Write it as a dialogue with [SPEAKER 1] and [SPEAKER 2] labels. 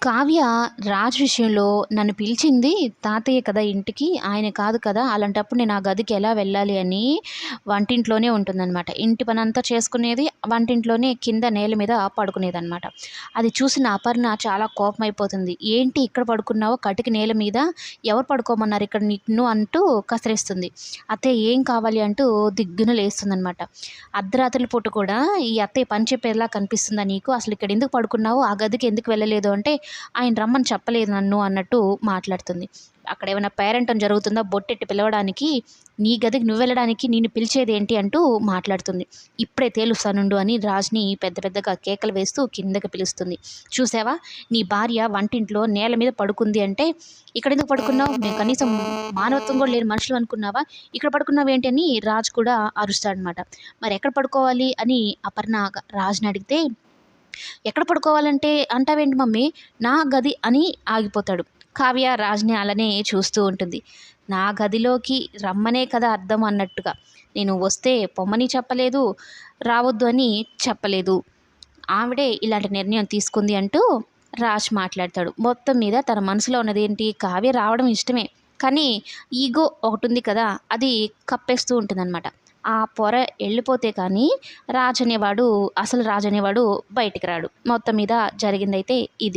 [SPEAKER 1] కావ్య రాజ్ విషయంలో నన్ను పిలిచింది తాతయ్య కదా ఇంటికి, ఆయన కాదు కదా! అలాంటప్పుడు నేను ఆ గదికి ఎలా వెళ్ళాలి అని వంటింట్లోనే ఉంటుందనమాట. ఇంటి పనంతా చేసుకునేది వంటింట్లోనే కింద నేల మీద పడుకునేదనమాట. అది చూసిన అపర్ణ చాలా కోపమైపోతుంది. "ఏంటి ఇక్కడ పడుకున్నావు కటిక నేల మీద? ఎవరు పడుకోమన్నారు ఇక్కడ నిన్ను?" అంటూ కసిరిస్తుంది. "అత్తయ్య ఏం కావాలి?" అంటూ దిగ్గున లేస్తుందనమాట. "అర్ధరాత్రుల పూట కూడా ఈ అత్తయ్య పని చెప్పేలా కనిపిస్తుందా నీకు? అసలు ఇక్కడ ఎందుకు పడుకున్నావు? ఆ గదికి ఎందుకు వెళ్ళలేదు?" అంటే ఆయన రమ్మని చెప్పలేదు నన్ను అన్నట్టు మాట్లాడుతుంది. అక్కడ ఏమైనా పేరంటం జరుగుతుందా బొట్టెట్టి పిలవడానికి? నీ గదికి నువ్వెళ్ళడానికి నిన్ను పిలిచేదేంటి అంటూ మాట్లాడుతుంది. ఇప్పుడే తేలుస్తానుండు అని రాజ్‌ని పెద్ద పెద్దగా కేకలు వేస్తూ కిందకి పిలుస్తుంది. చూసావా నీ భార్య వంటింట్లో నేల మీద పడుకుంది అంటే, ఇక్కడెందుకు పడుకున్నావు? మేము కనీసం మానవత్వం కూడా లేని మనుషులం అనుకున్నావా? ఇక్కడ పడుకున్నావేంటి అని రాజ్ కూడా అరుస్తాడనమాట. మరి ఎక్కడ పడుకోవాలి అని అపర్ణ రాజ్‌ని అడిగితే, ఎక్కడ పడుకోవాలంటే అంటావేంటి మమ్మీ? నా గది అని ఆగిపోతాడు. కావ్య రాజ్‌ని అలానే చూస్తూ ఉంటుంది. నా గదిలోకి రమ్మనే కదా అర్థం అన్నట్టుగా. నేను వస్తే పొమ్మని చెప్పలేదు, రావద్దు అని చెప్పలేదు. ఆవిడే ఇలాంటి నిర్ణయం తీసుకుంది అంటూ రాజ్ మాట్లాడతాడు. మొత్తం మీద తన మనసులో ఉన్నదేంటి, కావ్య రావడం ఇష్టమే. కానీ ఈగో ఒకటుంది కదా! అది కప్పేస్తూ ఉంటుందనమాట. ఆ పొర ఎళ్ళిపోతే కానీ అసలు రాజ్ అనేవాడు బయటికి రాడు. మొత్తం మీద జరిగిందైతే ఇది.